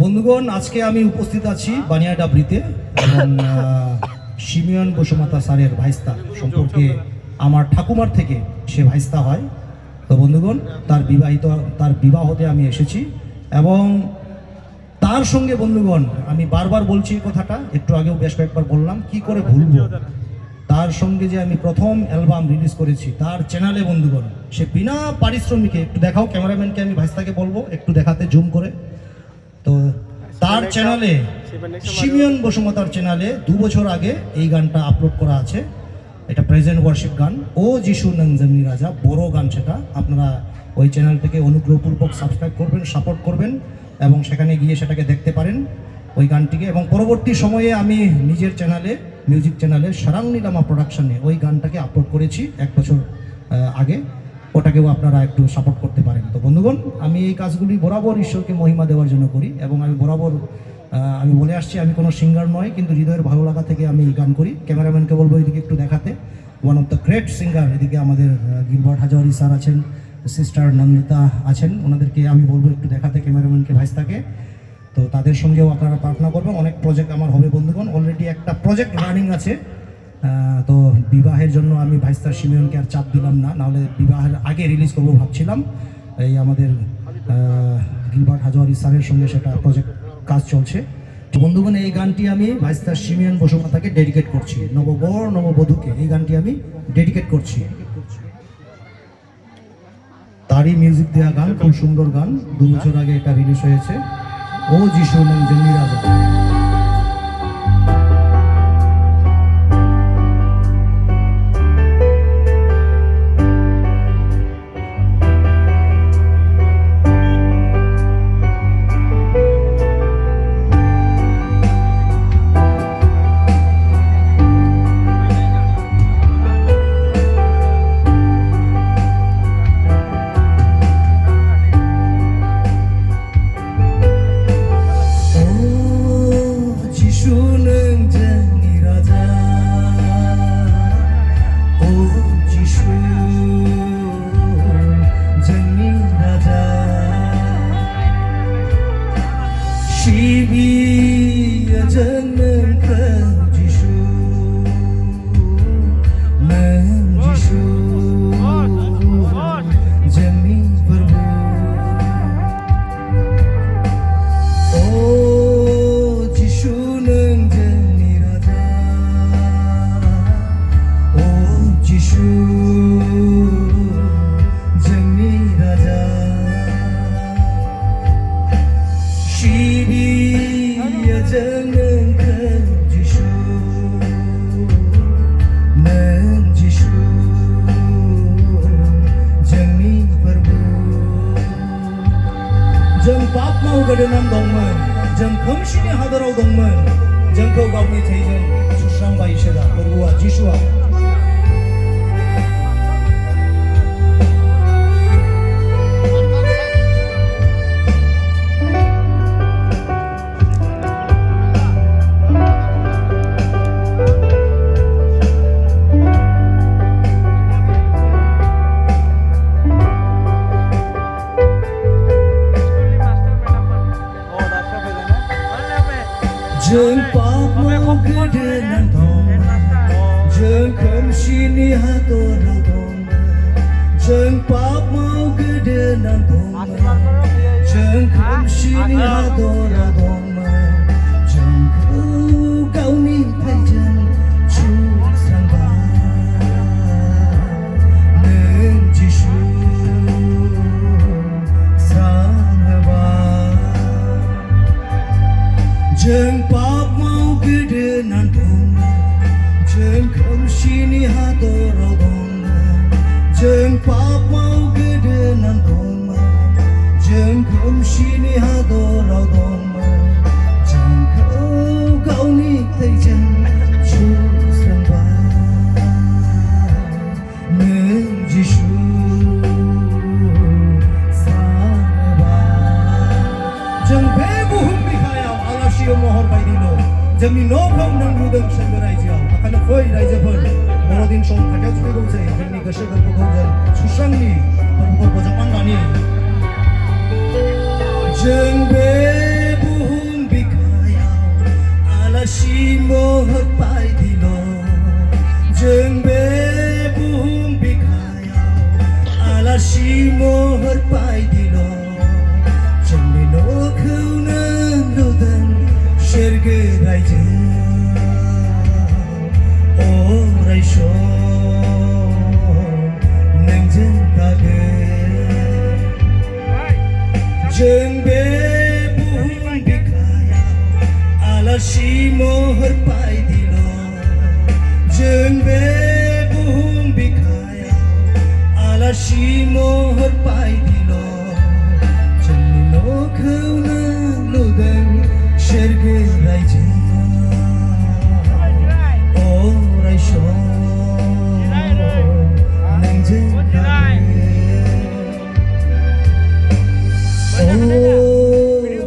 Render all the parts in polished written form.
বন্ধুগণ, আজকে আমি উপস্থিত আছি বানিয়াডাবরিতে এবং সিমিয়ন বসুমাতা স্যারের ভাইস্তা সম্পর্কে আমার ঠাকুমার থেকে সে ভাইস্তা হয়। তো বন্ধুগণ, তার বিবাহতে আমি এসেছি এবং তার সঙ্গে বন্ধুগণ আমি বারবার বলছি এই কথাটা, একটু আগেও বেশ কয়েকবার বললাম, কি করে ভুলবো তার সঙ্গে যে আমি প্রথম অ্যালবাম রিলিজ করেছি তার চ্যানেলে। বন্ধুগণ, সে বিনা পারিশ্রমিকে, একটু দেখাও ক্যামেরাম্যানকে, আমি ভাইস্তাকে বলবো একটু দেখাতে জুম করে। তো তার চ্যানেলে, সিমিয়ন বসুমাতার চ্যানেলে 2 বছর আগে এই গানটা আপলোড করা আছে। এটা প্রেজেন্ট ওয়ার্শিপ গান, ও যিশু নংজনি রাজা, বড় গান। সেটা আপনারা ওই চ্যানেলটিকে অনুগ্রহপূর্বক সাবস্ক্রাইব করবেন, সাপোর্ট করবেন এবং সেখানে গিয়ে সেটাকে দেখতে পারেন ওই গানটিকে। এবং পরবর্তী সময়ে আমি নিজের চ্যানেলে, মিউজিক চ্যানেলে সারাংনি লামা প্রোডাকশনে ওই গানটাকে আপলোড করেছি 1 বছর আগে, ওটাকেও আপনারা একটু সাপোর্ট করতে পারেন। তো বন্ধুগণ, আমি এই কাজগুলি বরাবর ঈশ্বরকে মহিমা দেওয়ার জন্য করি এবং আমি বরাবর আমি বলে আসছি আমি কোনো সিঙ্গার নয়, কিন্তু হৃদয়ের ভালো লাগা থেকে আমি গান করি। ক্যামেরাম্যানকে বলবো এদিকে একটু দেখাতে। One of the great singer, এদিকে আমাদের গিলবার্ট হাজারি স্যার আছেন, সিস্টার নন্দিতা আছেন, ওনাদেরকে আমি বলবো একটু দেখাতে, ক্যামেরাম্যানকে, ভাইস্তাকে। তো তাদের সঙ্গেও আপনারা প্রার্থনা করবেন। অনেক প্রজেক্ট আমার হবে বন্ধুগণ, অলরেডি একটা প্রজেক্ট রানিং আছে। তো বিবাহের জন্য আমি ভাইস্তার সিমিয়নকে আর চাপ দিলাম না, নাহলে বিবাহের আগে রিলিজ করবো ভাবছিলাম। এই আমাদের গিলবার্ট হাজারি স্যারের সঙ্গে সেটা প্রজেক্ট কাজ চলছে। বন্ধুগণ, এই গানটি আমি ভাইস্তার সিমিয়ন বসুমাতাকে ডেডিকেট করছি, নববর নববধূকে এই গানটি আমি ডেডিকেট করছি। তারই মিউজিক দেওয়া গান, খুব সুন্দর গান, 2 বছর আগে এটা রিলিজ হয়েছে, ও যিশু নংজনি রাজা। जों पाप मावगोदोनानै दंमोन, जों खोमसिनि हादराव दंमोन, जोंखौ गावनि थैजों सुस्रांबाय इसोरा, प्रभुआ, जिसुआ। जों पाप मावगोदोनानै दंमोन, जों खोमसिनि हादराव दंमोन, जों पाप मावगोदोनानै दंमोन, जों खोमसिनि हादराव दंमोन, जोंखौ गावनि थैजों सुस्रांबाय नों जिसु, स्रांहोबाय। जों पाप मावगोदोनानै दंमोन, जों खोमसिनि हादराव दंमोन, जों पाप मावगोदोनानै दंमोन, जों खोमसिनि हादराव दंमोन, जोंखौ गावनि थैजों सुस्रांबाय नों जिसु, स्रांहोबाय। जों बे बुहुम बिखायाव आलासि महर बायदिल' जोंनि न'खौ नों नुदों सोरगो रायजोआव। ओंखायनो फै रायजोफोर, बर'दिन सम खाथियाव सफैगौसै, जोंनि गोसो गोरबोखौ जों सुस्रांनि, फोरबोखौ बजबनानै लानि। जों बे बुहुम रायजो अराय सम नोंजों थागोन जों बे बुहुम बिखायाव आलासि महर बायदिल' जों बे बुहुम बिखायाव आलासि महर बायदिल' जोंनि न'खौनो लुदों सोरगो रायजो अराय सम नोंजों थागोन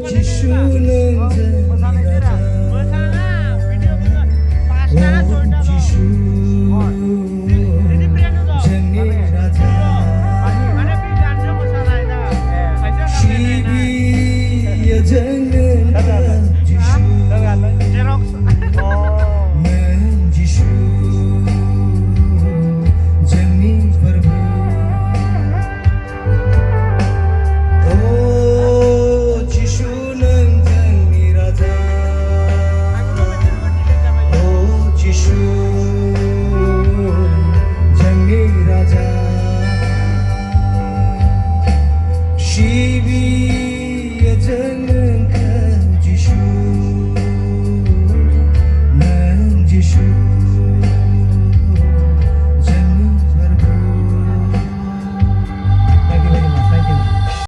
जिसु नोंजों राजा जिसु जोंनि राजा सिबियो जोंनो जिसु नों जिसु जोंनि प्रभु जिसु नों जोंनि राजा जिसु जोंनि राजा सिबियो जोंनो